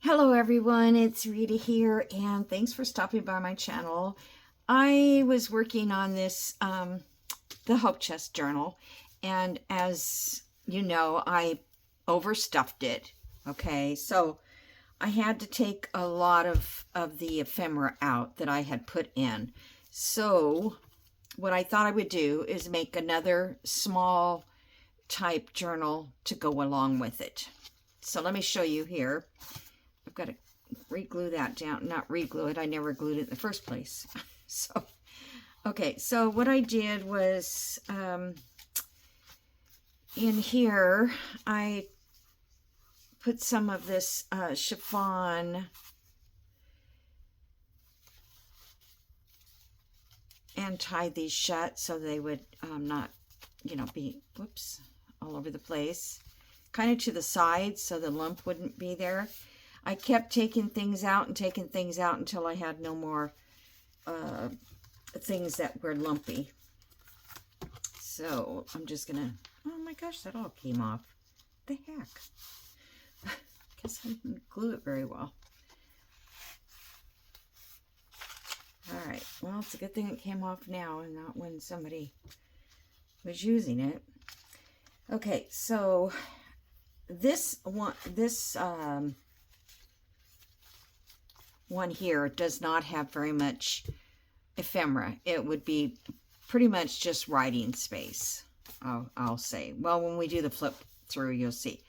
Hello everyone, it's Rita here and thanks for stopping by my channel. I was working on this, the Hope Chest journal, and as you know, I overstuffed it. Okay, so I had to take a lot of the ephemera out that I had put in. So what I thought I would do is make another small type journal to go along with it. So let me show you here. I've got to re-glue that down, not re-glue it, I never glued it in the first place. So, okay, so what I did was, in here, I put some of this chiffon and tied these shut so they would not, be, whoops, all over the place. Kind of to the sides so the lump wouldn't be there. I kept taking things out and taking things out until I had no more things that were lumpy. So I'm just gonna, oh my gosh, that all came off. The heck? Guess I didn't glue it very well. All right, well, it's a good thing it came off now and not when somebody was using it. Okay, so this one here does not have very much ephemera. It would be pretty much just writing space, I'll say. Well, when we do the flip through, you'll see.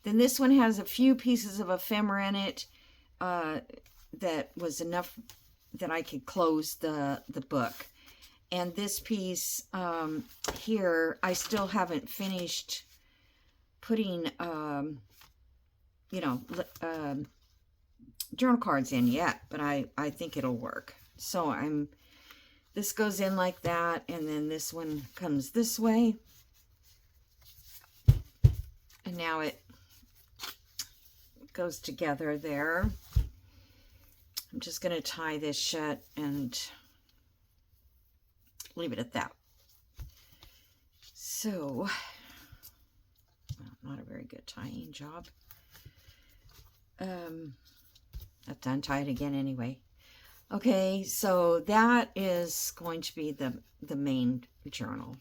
Then this one has a few pieces of ephemera in it that was enough that I could close the book. And this piece here, I still haven't finished putting, journal cards in yet, but I think it'll work. So this goes in like that, and then this one comes this way. And now it goes together there. I'm just going to tie this shut and leave it at that. So, well, not a very good tying job. Have to untie it again anyway. Okay, so that is going to be the main journal.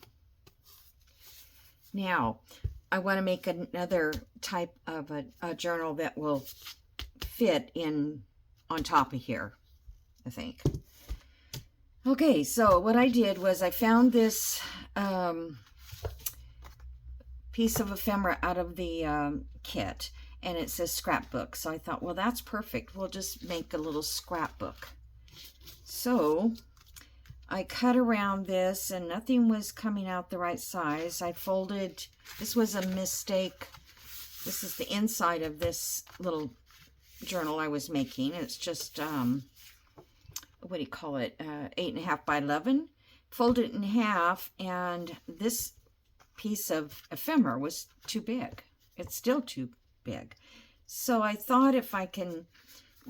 Now, I want to make another type of a journal that will fit in on top of here, I think. Okay, so what I did was I found this piece of ephemera out of the kit, and it says scrapbook. So I thought, well, that's perfect. We'll just make a little scrapbook. So I cut around this and nothing was coming out the right size. I folded, this was a mistake. This is the inside of this little journal I was making. It's just, what do you call it? 8.5 by 11. Fold it in half, and this piece of ephemera was too big. It's still too big. So I thought if I can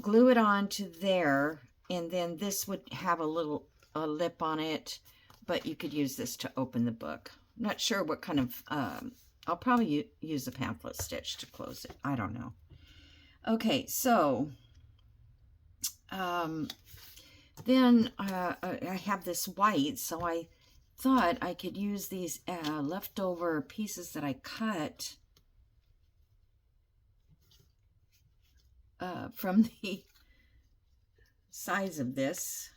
glue it on to there, and then this would have a lip on it, but you could use this to open the book. I'm not sure what kind of, I'll probably use a pamphlet stitch to close it. I don't know. Okay, so then I have this white, so I thought I could use these leftover pieces that I cut from the size of this,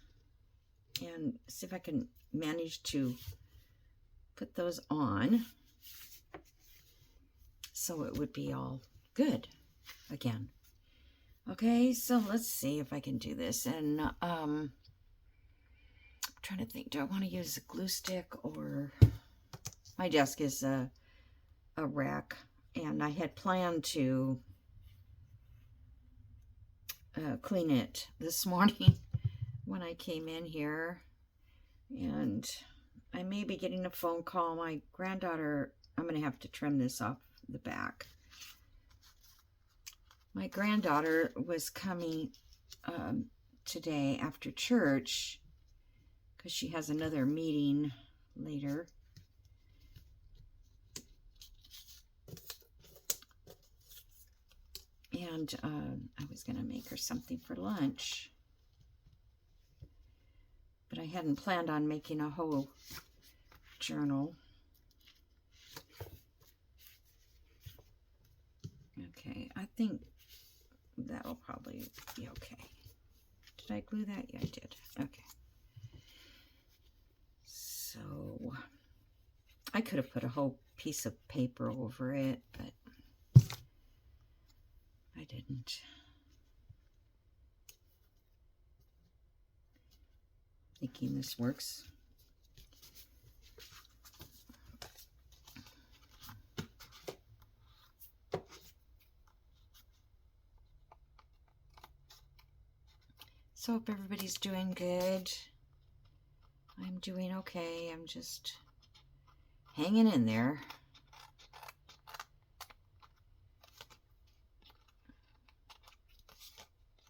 and see if I can manage to put those on so it would be all good again. Okay, so let's see if I can do this. And I'm trying to think, do I want to use a glue stick, or my desk is a rack, and I had planned to clean it this morning when I came in here, and I may be getting a phone call. My granddaughter, I'm going to have to trim this off the back. My granddaughter was coming today after church because she has another meeting later. And I was going to make her something for lunch. But I hadn't planned on making a whole journal. Okay, I think that'll probably be okay. Did I glue that? Yeah, I did. Okay. So, I could have put a whole piece of paper over it, but I didn't. Thinking this works. So hope everybody's doing good. I'm doing okay. I'm just hanging in there.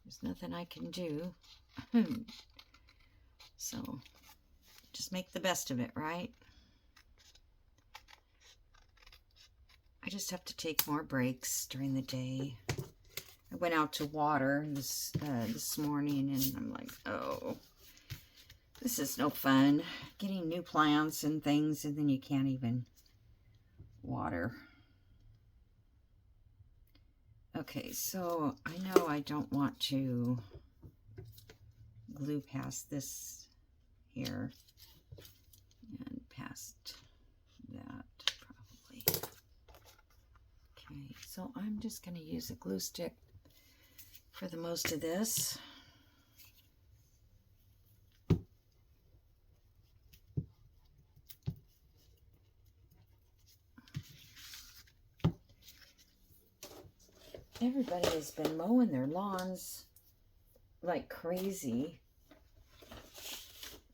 There's nothing I can do. So just make the best of it, right? I just have to take more breaks during the day. I went out to water this morning, and I'm like, oh, this is no fun. Getting new plants and things, and then you can't even water. Okay, so I know I don't want to glue past this here and past that probably. Okay, so I'm just going to use a glue stick for the most of this. Everybody has been mowing their lawns like crazy.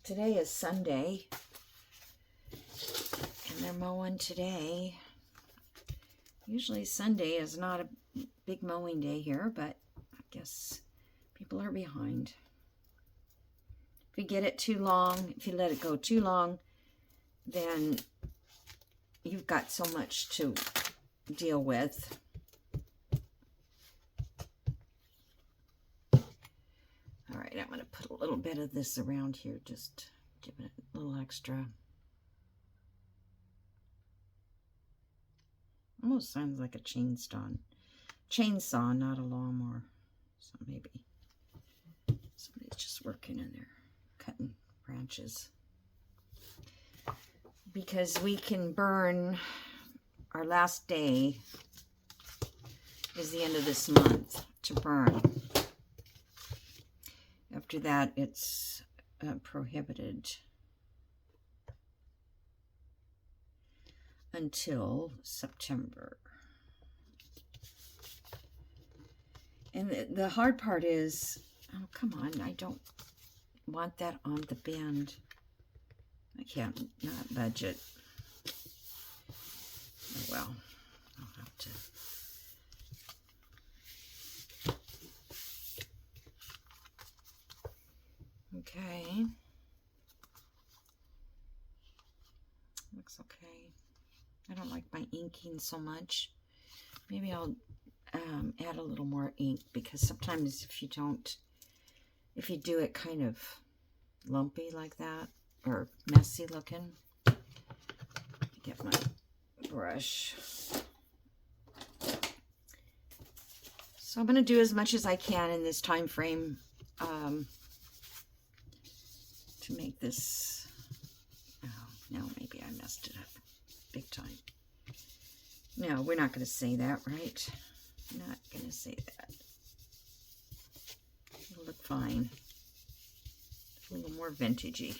Today is Sunday, and they're mowing today. Usually Sunday is not a big mowing day here, but I guess people are behind. If you get it too long, if you let it go too long, then you've got so much to deal with. All right, I'm going to put a little bit of this around here, just give it a little extra. Almost sounds like a chainsaw, not a lawnmower. So maybe somebody's just working in there, cutting branches. Because we can burn, our last day is the end of this month to burn. After that, it's prohibited until September. And the hard part is, oh, come on, I don't want that on the bend. I can't not budget. Oh, well, I'll have to. Okay. Looks okay. I don't like my inking so much. Maybe I'll add a little more ink, because sometimes if you do it kind of lumpy like that, or messy looking, get my brush. So I'm going to do as much as I can in this time frame to make this. Oh, no, maybe I messed it up big time. No, we're not going to say that, right? Not going to say that. It'll look fine. A little more vintagey.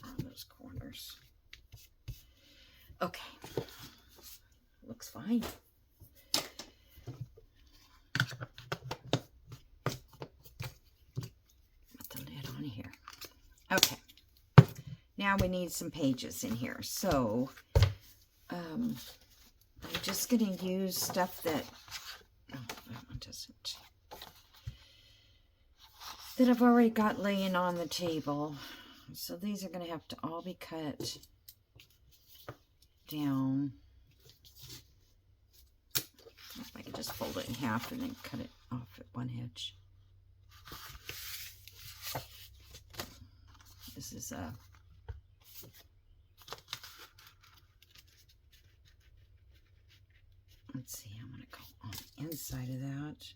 On those corners. Okay. Looks fine. Here. Okay, now we need some pages in here. So I'm just going to use stuff that, oh, that one doesn't, that I've already got laying on the table. So these are going to have to all be cut down. If I could just fold it in half and then cut it off at one edge. This is a let's see, I'm going to go on the inside of that.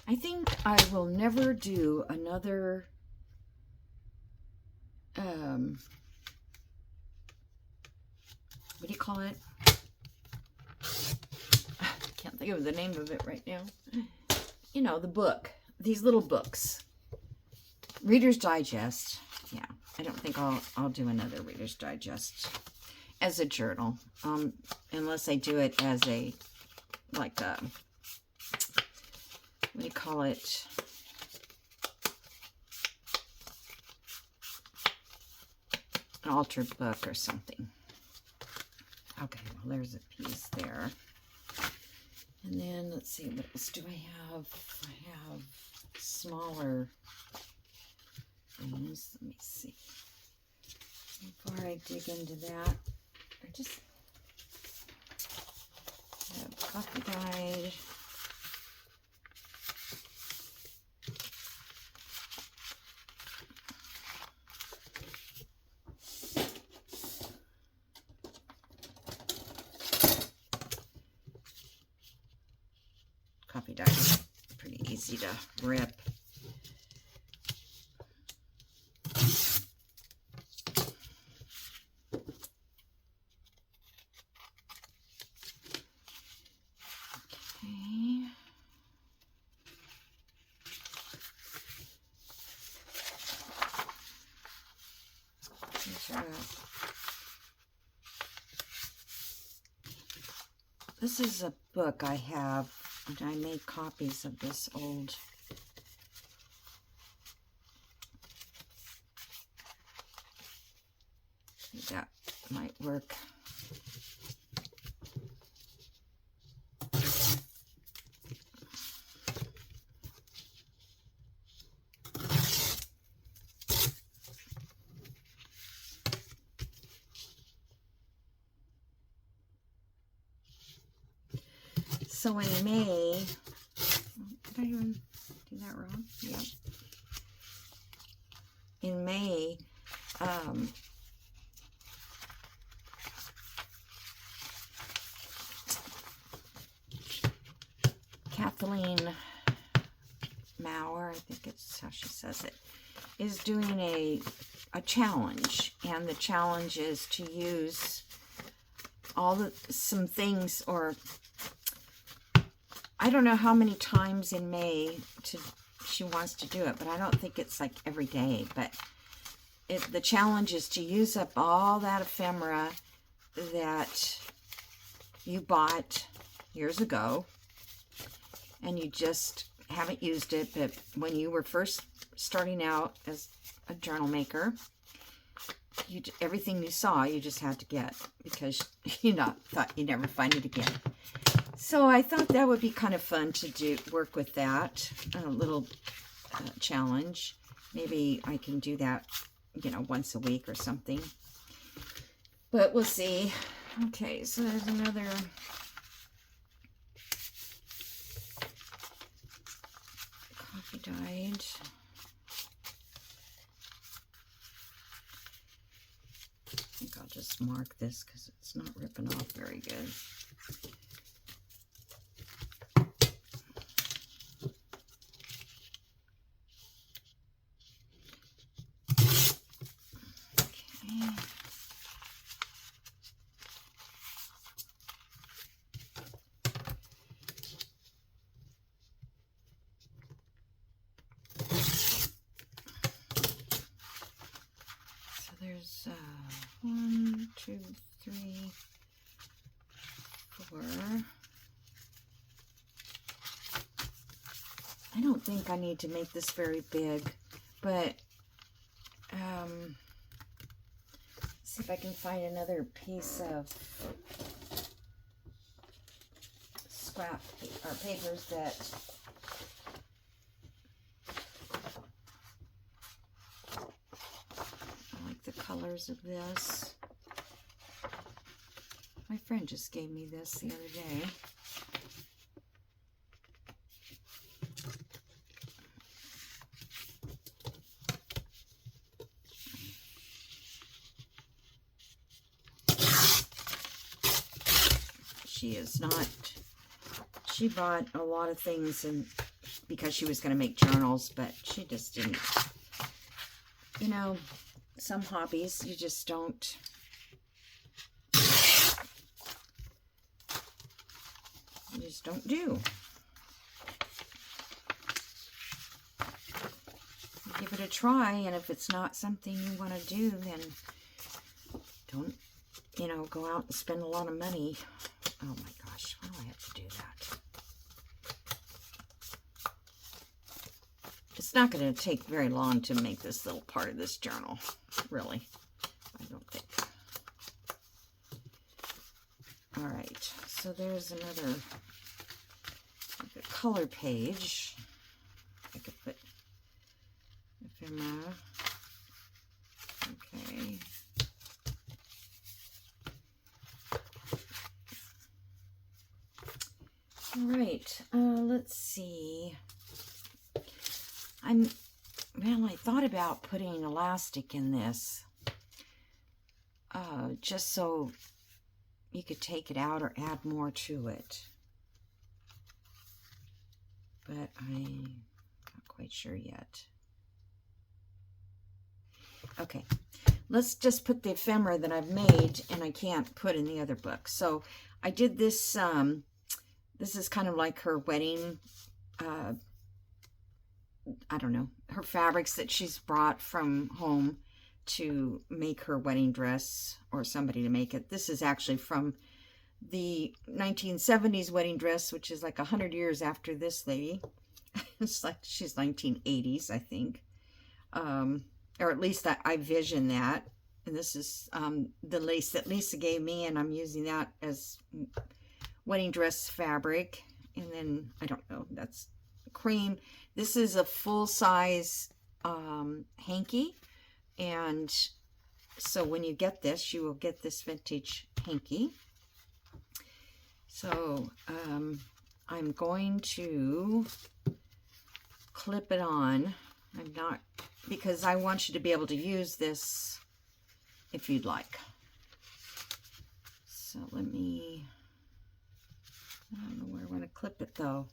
I think I will never do another what do you call it? I can't think of the name of it right now. You know, the book. These little books. Reader's Digest. Yeah, I don't think I'll do another Reader's Digest as a journal. Unless I do it as a, like a, what do you call it? An altered book or something. Okay, well, there's a piece there. And then, let's see, what else do I have? I have smaller things. Let me see. Before I dig into that, I just have coffee guide. Coffee dye is pretty easy to rip. Okay. This is a book I have, and I made copies of this old that might work. So in May, did I even do that wrong? Yeah. In May, Kathleen Maurer, I think it's how she says it, is doing a challenge, and the challenge is to use some things, or I don't know how many times in May she wants to do it, but I don't think it's like every day. But the challenge is to use up all that ephemera that you bought years ago, and you just haven't used it, but when you were first starting out as a journal maker, everything you saw you just had to get, because you thought you'd never find it again. So I thought that would be kind of fun to work with that, a little challenge. Maybe I can do that, once a week or something. But we'll see. Okay, so there's another coffee dyed. I think I'll just mark this because it's not ripping off very good. There's 1, 2, 3, 4. I don't think I need to make this very big, but see if I can find another piece of scrap or papers that I like the colors of this. My friend just gave me this the other day. She is not, she bought a lot of things and because she was going to make journals, but she just didn't. You know, some hobbies you just don't. You just don't do. Give it a try, and if it's not something you want to do, then don't, you know, go out and spend a lot of money. Oh my gosh, why do I have to do that? It's not going to take very long to make this little part of this journal, really. I don't think. All right, so there's another like a color page. I could put ephemera. Okay. All right, let's see. I thought about putting elastic in this, just so you could take it out or add more to it. But I'm not quite sure yet. Okay, let's just put the ephemera that I've made and I can't put in the other book. So I did this, this is kind of like her wedding, I don't know, her fabrics that she's brought from home to make her wedding dress, or somebody to make it. This is actually from the 1970s wedding dress, which is like 100 years after this lady. It's like she's 1980s, I think. Or at least I vision that. And this is the lace that Lisa gave me, and I'm using that as wedding dress fabric. And then, I don't know, that's cream. This is a full-size hanky, and so when you get this, you will get this vintage hanky. So I'm going to clip it on. I'm not, because I want you to be able to use this if you'd like. So let me, I don't know where I want to clip it though,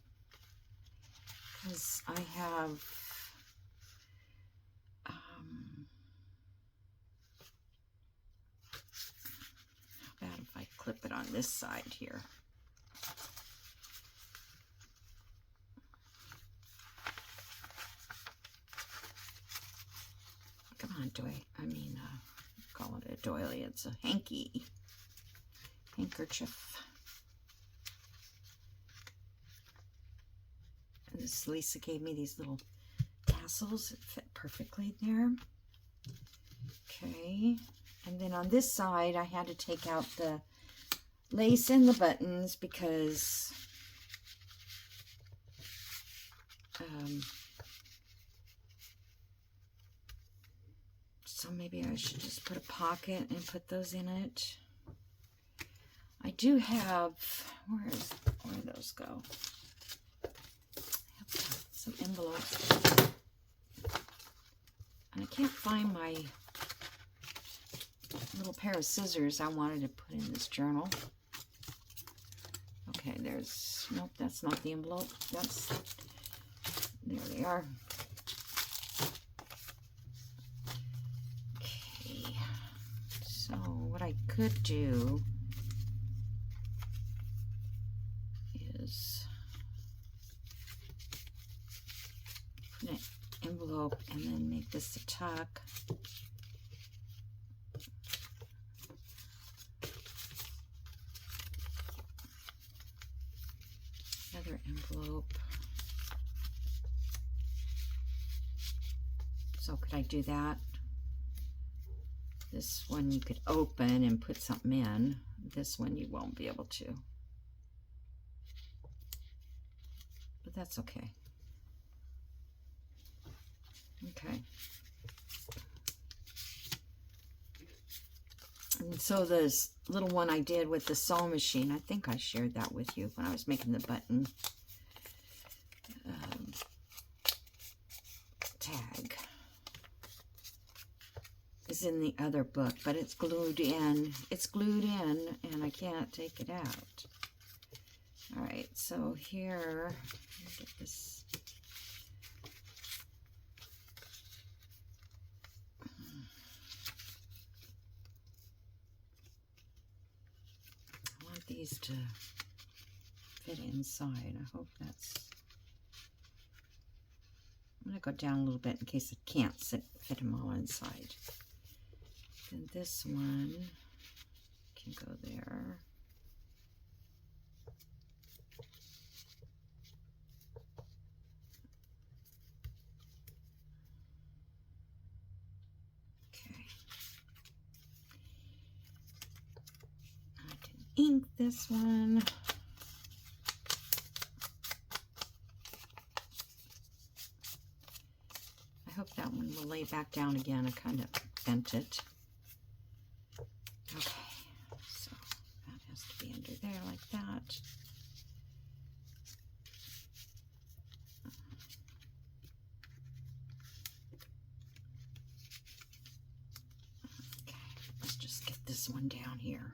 because I have how about if I clip it on this side here? Come on, call it a doily. It's a hanky, handkerchief. And this Lisa gave me these little tassels. It fit perfectly there. Okay, and then on this side, I had to take out the lace and the buttons because so maybe I should just put a pocket and put those in it. I do have, where do those go? I have some envelopes. And I can't find my little pair of scissors I wanted to put in this journal. Okay, there's, nope, that's not the envelope. That's, there they are. Okay, so what I could do is put an envelope and then make this a tuck. Another envelope. So could I do that? This one you could open and put something in. This one you won't be able to. But that's okay. Okay. And so this little one I did with the sewing machine, I think I shared that with you when I was making the button tag. Is in the other book, but it's glued in. It's glued in, and I can't take it out. All right, so here, let me get this. I want these to fit inside. I hope that's. I'm going to go down a little bit in case it can't fit them all inside. And this one can go there. Okay. I can ink this one. I hope that one will lay back down again. I kind of bent it. Okay, so that has to be under there like that. Okay, let's just get this one down here.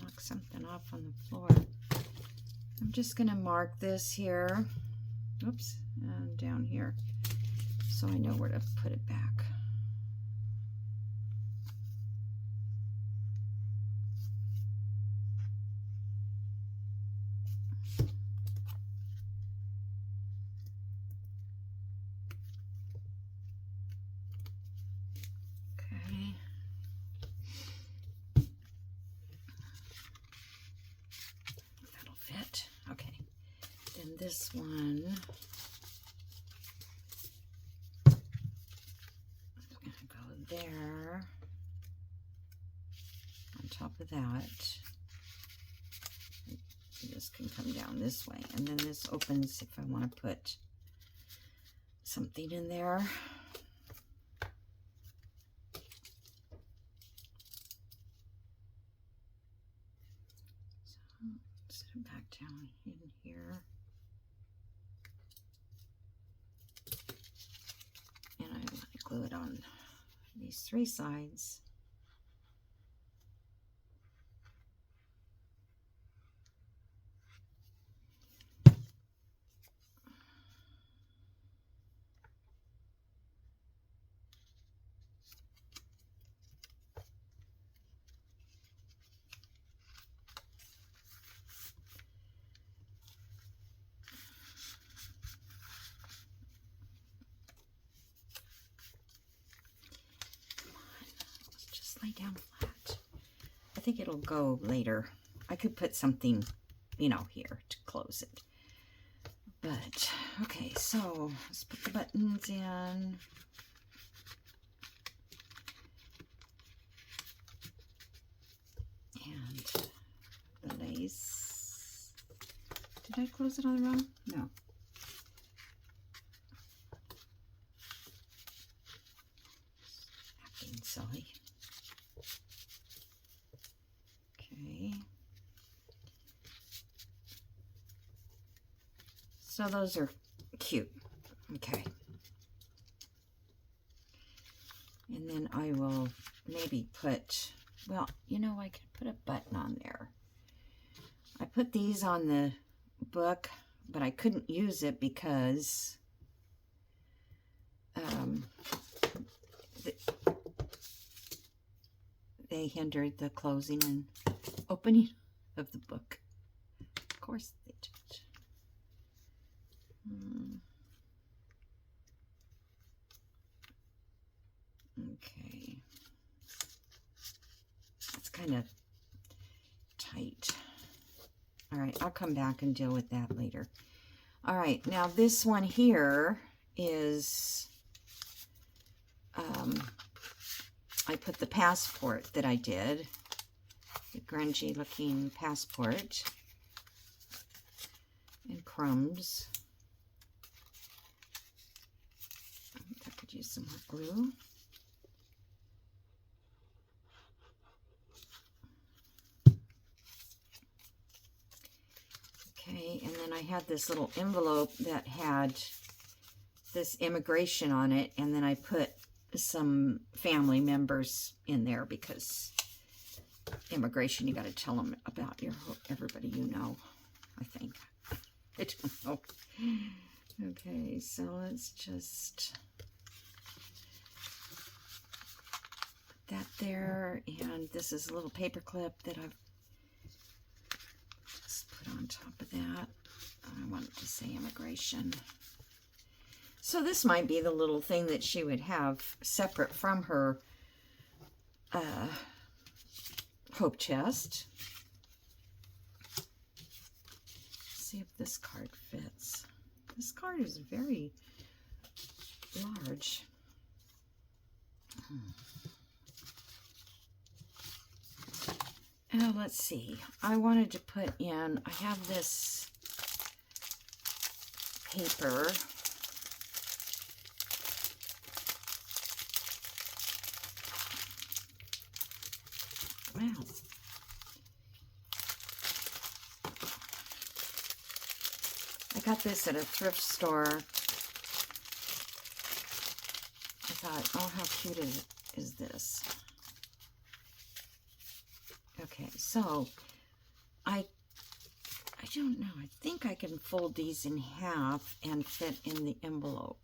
Knock something off on the floor. I'm just going to mark this here. Oops, and down here. So I know where to put it back. Okay. That'll fit. Okay. Then this one. There on top of that. This can come down this way, and then this opens if I want to put something in there. So set it back down in here, and I want to glue it on these three sides. Lay down flat. I think it'll go later. I could put something, you know, here to close it. But, okay, so let's put the buttons in. And the lace. Did I close it on the wrong? No. Acting silly. Okay. So those are cute. Okay. And then I will maybe put, well, you know, I could put a button on there. I put these on the book, but I couldn't use it because they hindered the closing and opening of the book. Of course they did. Okay. It's kind of tight. All right, I'll come back and deal with that later. All right, now this one here is, I put the passport that I did, the grungy looking passport, and crumbs. I could use some more glue. Okay, and then I had this little envelope that had this immigration on it, and then I put some family members in there because immigration, you got to tell them about everybody you know, I think. I don't know. Okay, so let's just put that there, and this is a little paper clip that I've just put on top of that. I want it to say immigration. So this might be the little thing that she would have separate from her hope chest. Let's see if this card fits. This card is very large. Now let's see. I wanted to put in, I have this paper. Wow. I got this at a thrift store. I thought, oh, how cute is this? Okay, so I don't know. I think I can fold these in half and fit in the envelope.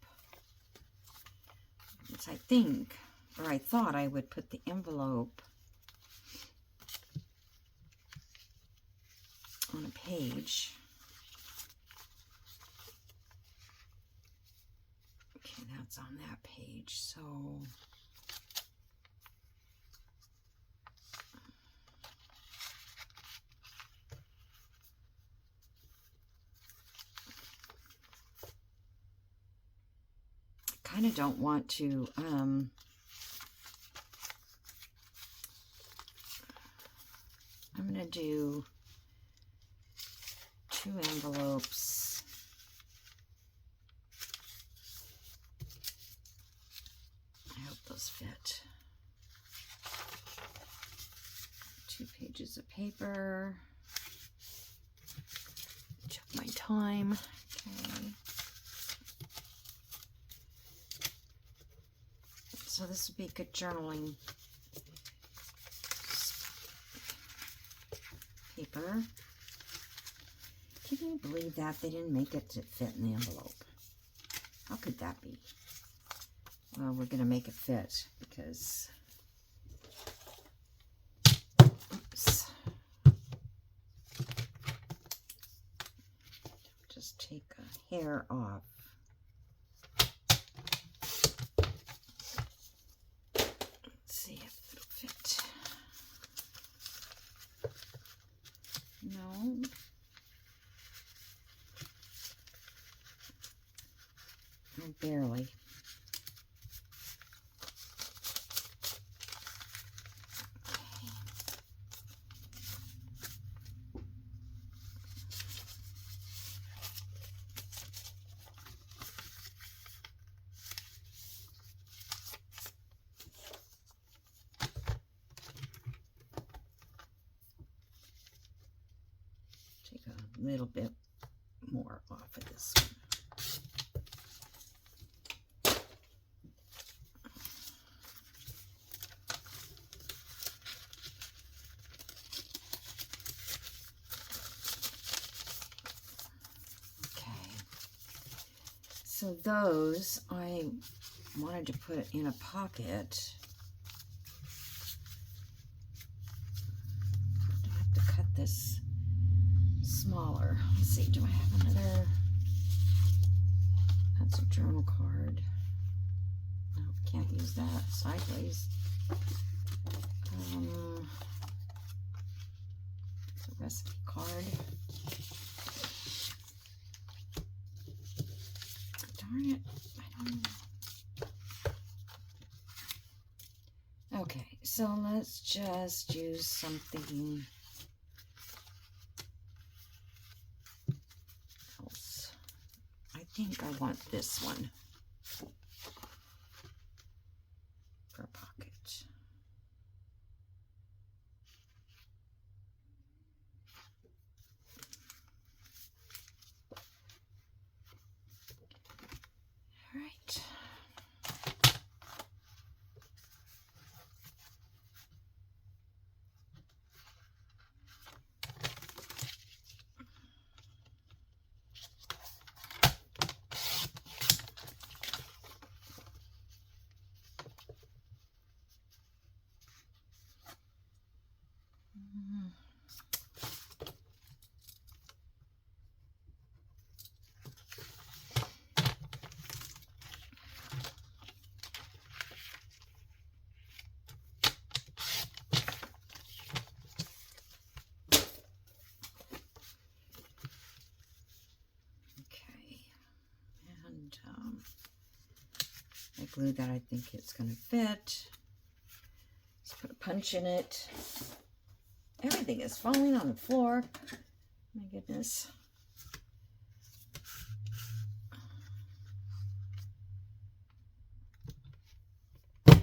I think, or I thought I would put the envelope on a page. Okay, that's on that page, so I kind of don't want to I'm going to do 2 envelopes. I hope those fit. 2 pages of paper. Check my time. Okay. So this would be good journaling paper. Can you believe that they didn't make it to fit in the envelope? How could that be? Well, we're going to make it fit because, oops. Just take a hair off. Let's see if it'll fit. No. Barely. Take a little bit more off of this one. So those I wanted to put in a pocket. I have to cut this smaller. Let's see, do I have another? That's a journal card. No, can't use that sideways. It's a recipe card. darn it. I don't know. Okay, so let's just use something else. I think I want this one for a pocket. All right. I glue that I think it's going to fit. Let's put a punch in it. Everything is falling on the floor. My goodness. All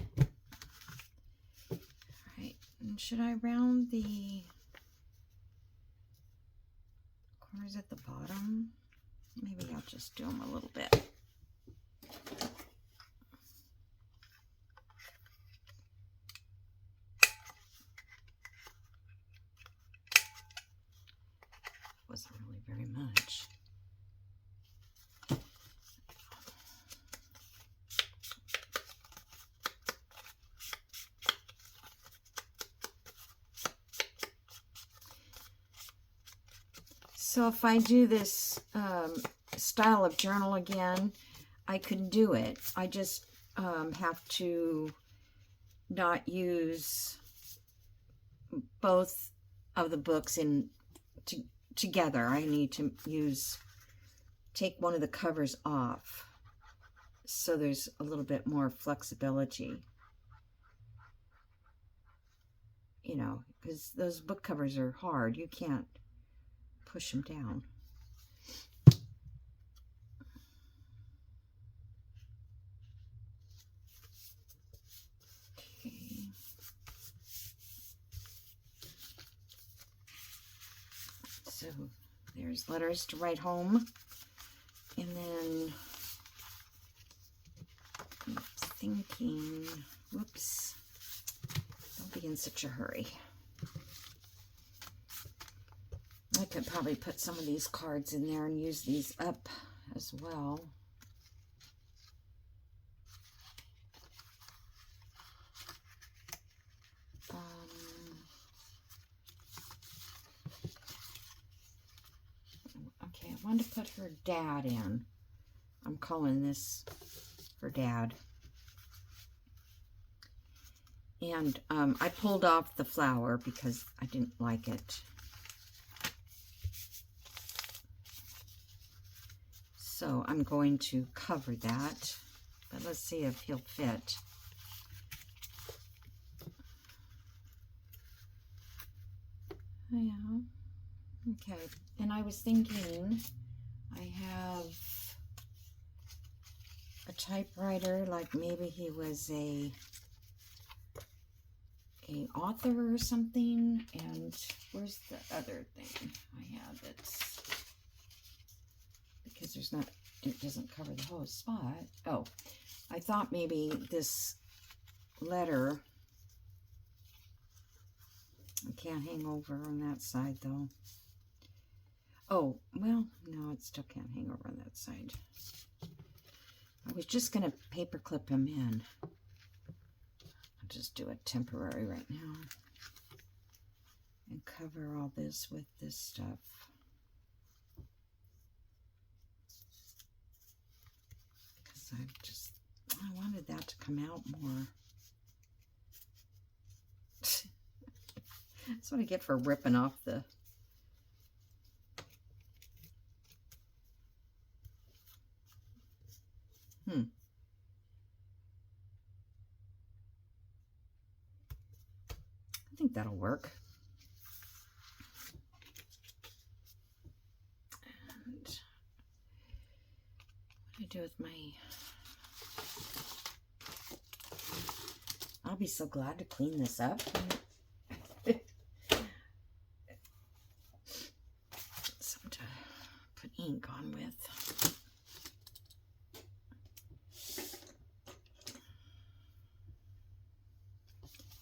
right, and should I round the corners at the bottom? Maybe I'll just do them a little bit. Wasn't really very much. So if I do this style of journal again, I could do it. I just have to not use both of the books together. I need to take one of the covers off so there's a little bit more flexibility. You know, because those book covers are hard. You can't push them down. Okay. So there's letters to write home. And then I'm thinking, whoops, don't be in such a hurry. I could probably put some of these cards in there and use these up as well. Okay, I wanted to put her dad in. I'm calling this her dad. And I pulled off the flower because I didn't like it. So I'm going to cover that, but let's see if he'll fit. Yeah. Okay. And I was thinking I have a typewriter, like maybe he was a author or something. And where's the other thing I have? It's because there's not, it doesn't cover the whole spot. Oh, I thought maybe this letter, I can't hang over on that side though. Oh, well, no, it still can't hang over on that side. I was just going to paper clip him in. I'll just do it temporary right now. And cover all this with this stuff. Because I wanted that to come out more. That's what I get for ripping off the... I think that'll work. And what do I do with my... I'll be so glad to clean this up. Something to put ink on with.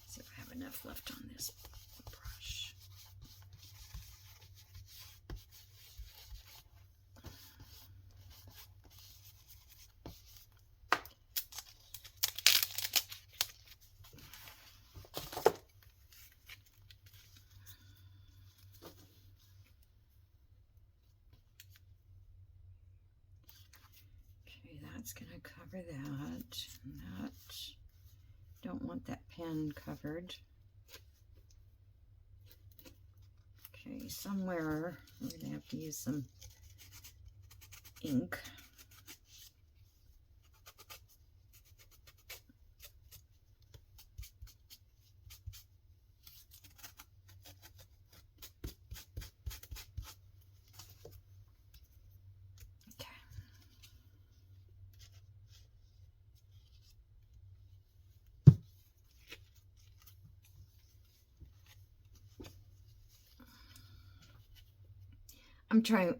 See if I have enough left on this brush. That's going to cover that, and that. Don't want that pen covered. Okay, somewhere we're going to have to use some ink.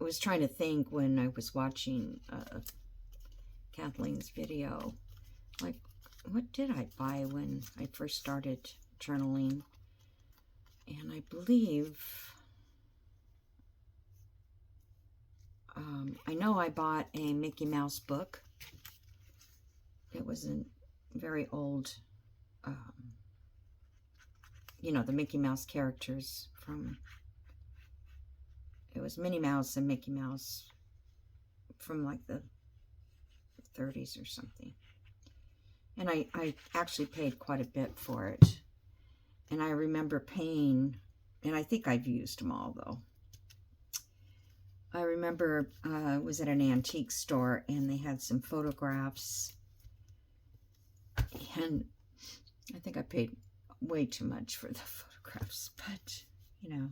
Was trying to think when I was watching Kathleen's video, like, what did I buy when I first started journaling? And I believe, I know I bought a Mickey Mouse book. It was a very old, you know, the Mickey Mouse characters from... It was Minnie Mouse and Mickey Mouse from like the 30s or something. And I actually paid quite a bit for it. And I remember paying, and I think I've used them all though. I remember I was at an antique store and they had some photographs. And I think I paid way too much for the photographs, but you know.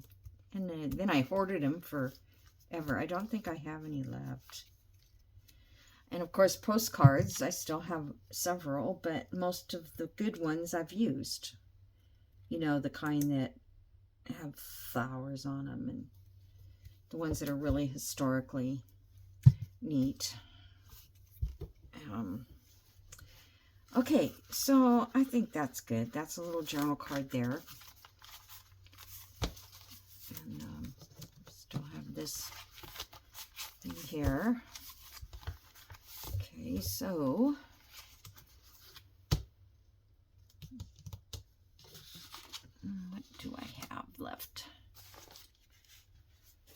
And then I hoarded them forever. I don't think I have any left. And of course, postcards, I still have several, but most of the good ones I've used. You know, the kind that have flowers on them, and the ones that are really historically neat. Okay, so I think that's good. That's a little journal card there. And still have this thing here. Okay, so what do I have left?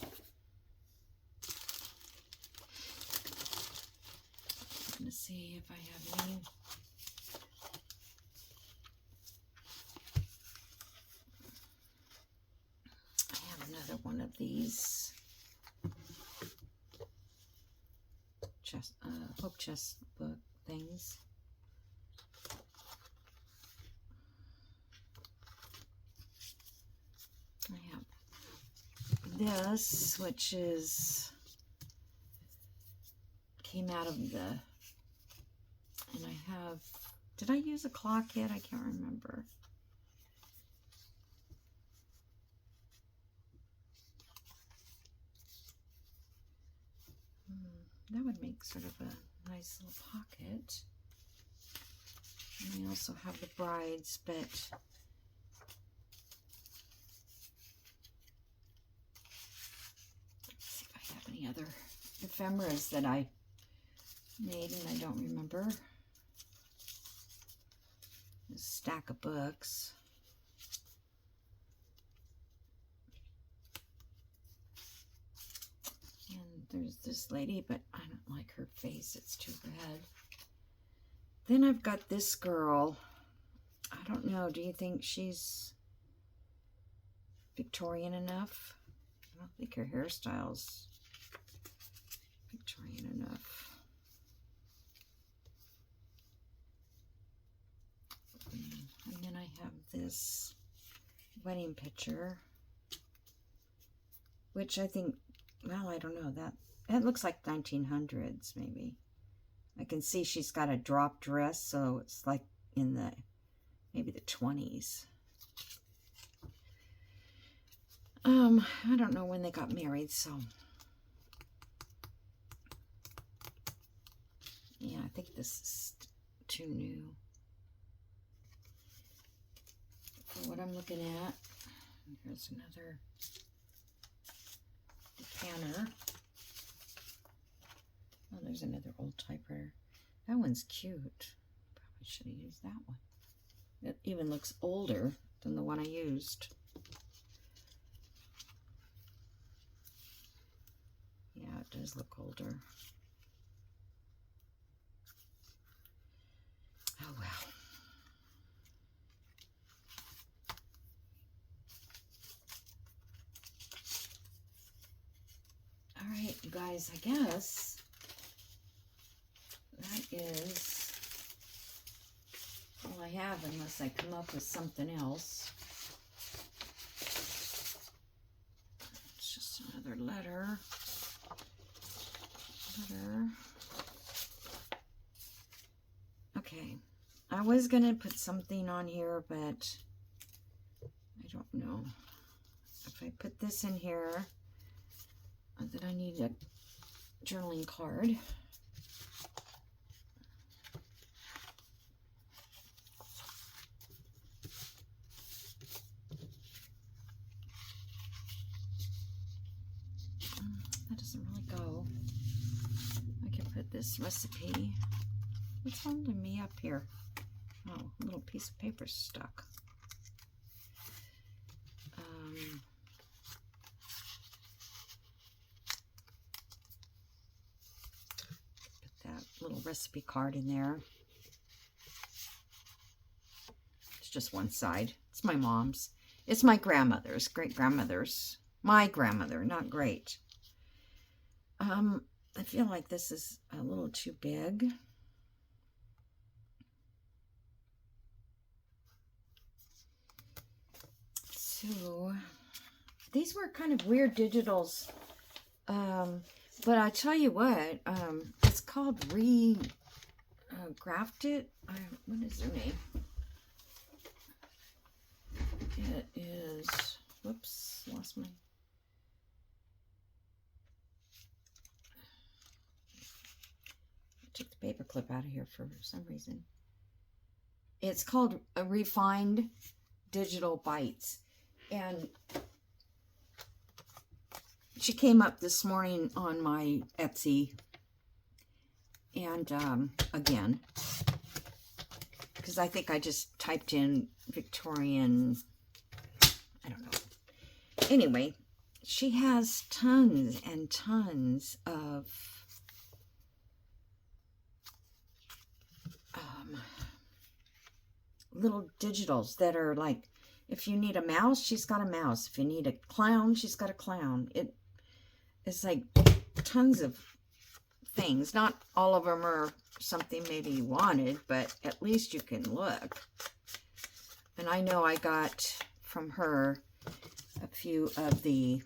I'm going to see if I have any. Another one of these hope chest book things. I have this, which came out of the, and I have, did I use a clock yet? I can't remember. That would make sort of a nice little pocket. And I also have the brides, but let's see if I have any other ephemeras that I made and I don't remember. A stack of books. There's this lady, but I don't like her face. It's too red. Then I've got this girl. I don't know. Do you think she's Victorian enough? I don't think her hairstyle's Victorian enough. then I have this wedding picture, which I think, well, I don't know, that looks like 1900s maybe. I can see she's got a drop dress, so it's like in the maybe the 20s. I don't know when they got married, so yeah, I think this is too new for what I'm looking at. Here's another decanter. Oh, there's another old typewriter. That one's cute. Probably should have used that one. It even looks older than the one I used. Yeah, it does look older. Oh well. All right, you guys, I guess that is all I have, unless I come up with something else. It's just another letter. Okay, I was gonna put something on here, but I don't know. If I put this in here, then I need a journaling card. That doesn't really go. I can put this recipe. What's holding me up here? Oh, a little piece of paper stuck. Put that little recipe card in there. It's just one side. It's my mom's. It's my grandmother's, great-grandmother's. My grandmother, not great. I feel like this is a little too big. So, these were kind of weird digitals. But I tell you what, it's called Grafted. What is their name? It is, whoops, lost my... I took the paper clip out of here for some reason. It's called Refined Digital Bites. And she came up this morning on my Etsy. And again, because I think I just typed in Victorian, I don't know. Anyway, she has tons and tons of little digitals that are like, if you need a mouse, she's got a mouse. If you need a clown, she's got a clown. It's like tons of things. Not all of them are something maybe you wanted, but at least you can look. And I know I got from her a few of the,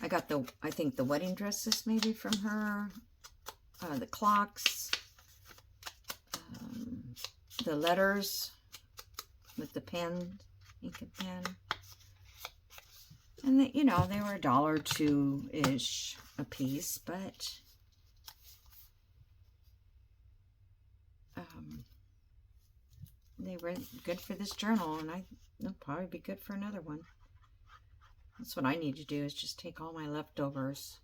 I think the wedding dresses maybe from her, the clocks, the letters with the pen, ink and pen. And, you know, they were $1 or $2-ish a piece, but they were good for this journal, and they'll probably be good for another one. That's what I need to do, is just take all my leftovers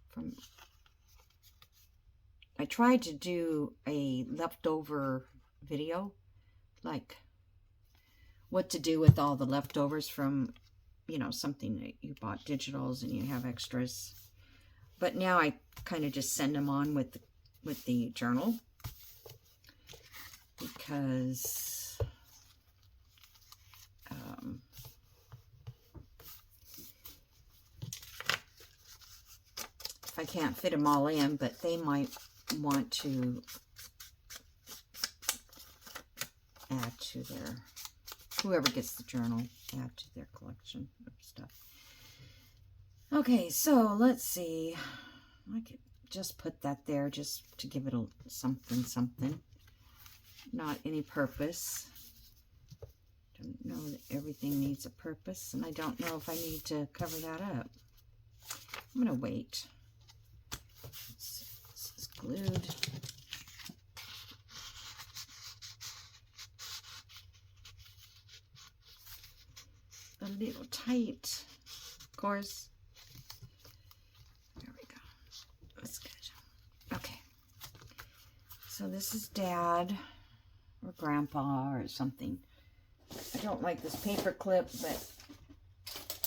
from... I tried to do a leftover video, like what to do with all the leftovers from, you know, something that you bought digitals and you have extras. But now I kind of just send them on with the journal, because if I can't fit them all in, but they might want to to their, whoever gets the journal, add to their collection of stuff. Okay, so let's see. I could just put that there just to give it a something. Not any purpose. Don't know that everything needs a purpose, and I don't know if I need to cover that up. I'm going to wait. This is glued. A little tight, of course. There we go. That's good. Okay. So this is Dad or Grandpa or something. I don't like this paper clip, but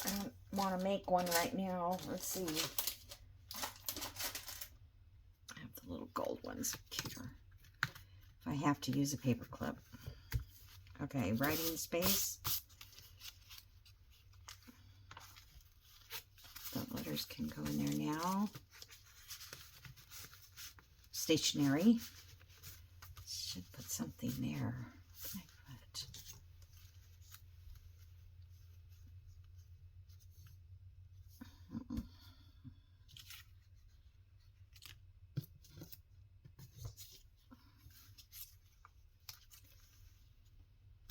I don't want to make one right now. Let's see. I have the little gold ones, cuter. If I have to use a paper clip. Okay, writing space. The letters can go in there now. Stationery. Should put something there. What can I put?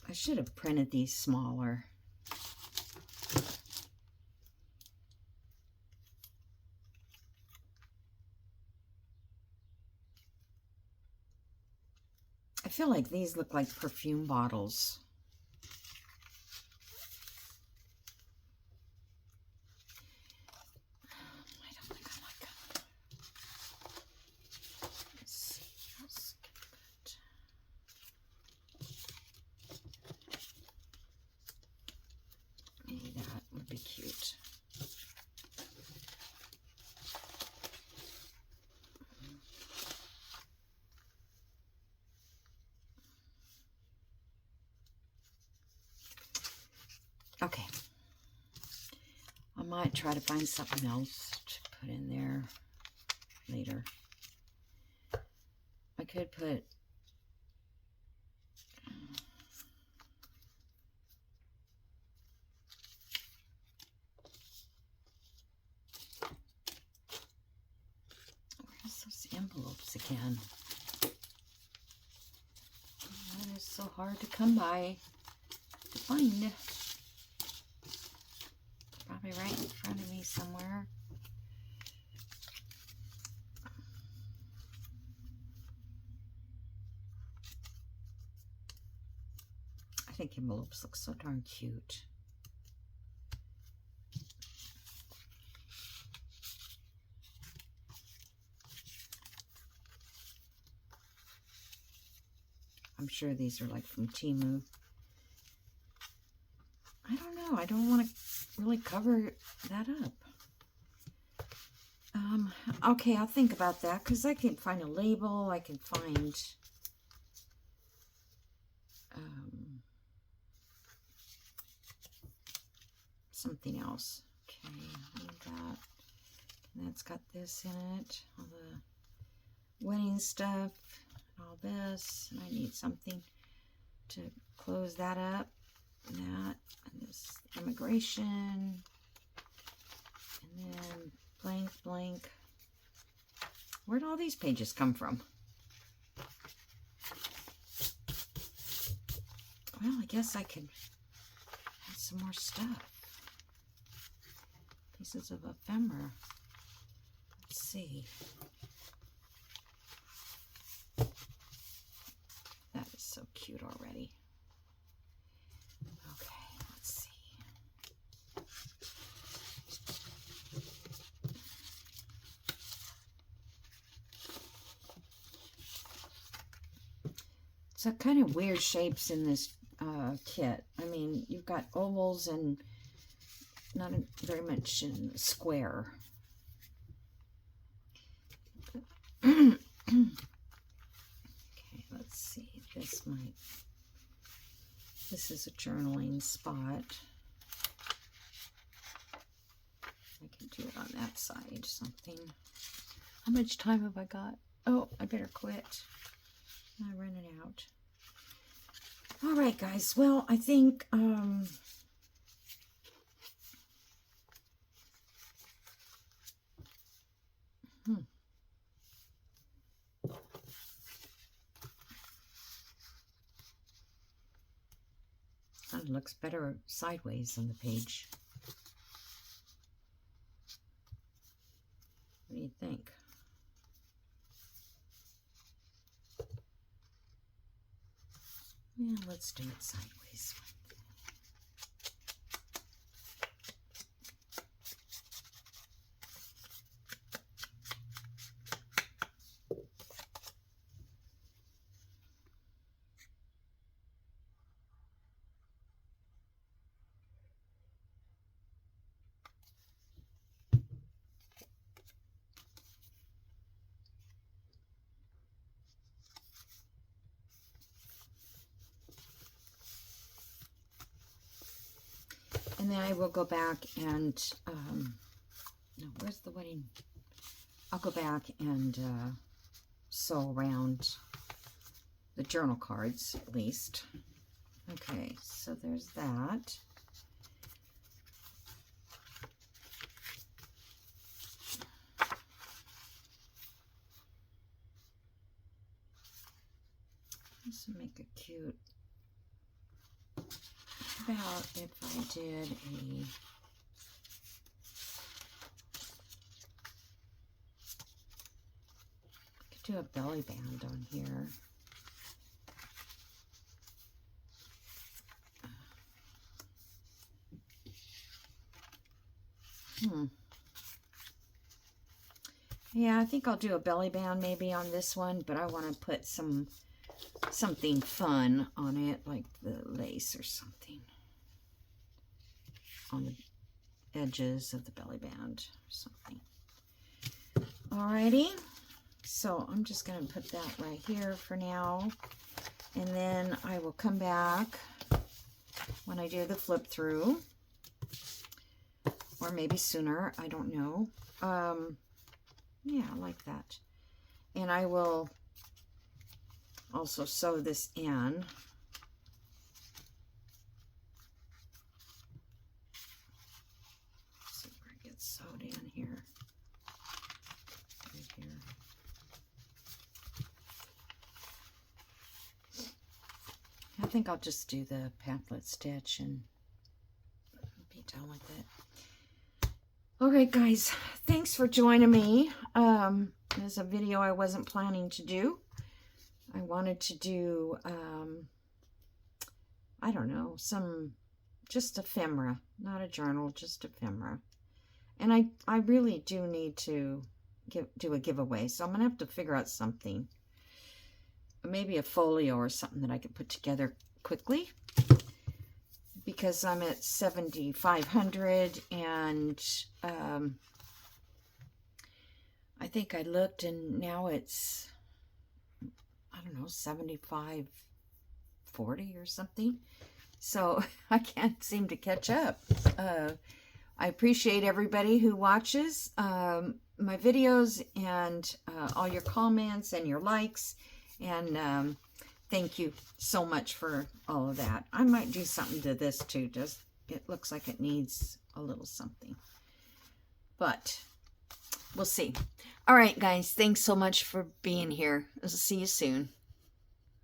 I should have printed these smaller. I feel like these look like perfume bottles. I don't think I like them. Let's see, what else can I put? Maybe that would be cute. Okay, I might try to find something else to put in there later. I could put where's those envelopes again? That is so hard to come by, to find. Probably right in front of me somewhere. I think envelopes look so darn cute. I'm sure these are like from Temu. I don't know. I don't want to really cover that up. Okay, I'll think about that because I can find a label. I can find something else. Okay, I need that. And that's got this in it. All the wedding stuff and all this. And I need something to close that up. And that. And this immigration. And then blank, blank. Where'd all these pages come from? Well, I guess I could add some more stuff. Pieces of ephemera. Let's see. That is so cute already. Okay, let's see. So kind of weird shapes in this kit. I mean, you've got ovals and not very much in square. Okay, let's see. This is a journaling spot. I can do it on that side, something. How much time have I got? Oh, I better quit. I'm running out. All right, guys. Well, I think that looks better sideways on the page. What do you think? Yeah, let's do it sideways. And then I will go back and, no, where's the wedding? I'll go back and sew around the journal cards, at least. Okay, so there's that. This will make a cute, about if I did a, I could do a belly band on here. Yeah, I think I'll do a belly band maybe on this one, but I want to put something fun on it, like the lace or something on the edges of the belly band or something. Alrighty, so I'm just going to put that right here for now, and then I will come back when I do the flip through, or maybe sooner, I don't know. Yeah, I like that. And I will also sew this in. See where it gets sewed in here. Right here. I think I'll just do the pamphlet stitch and be done with it. All right, guys, thanks for joining me. There's a video I wasn't planning to do. I wanted to do, I don't know, just ephemera, not a journal, just ephemera. And I really do need to do a giveaway, so I'm going to have to figure out something. Maybe a folio or something that I could put together quickly, because I'm at 7,500, and I think I looked and now it's, I don't know, 7540 or something. So I can't seem to catch up. I appreciate everybody who watches my videos, and all your comments and your likes, and thank you so much for all of that. I might do something to this too. Just, it looks like it needs a little something, but we'll see. All right, guys, thanks so much for being here. I'll see you soon.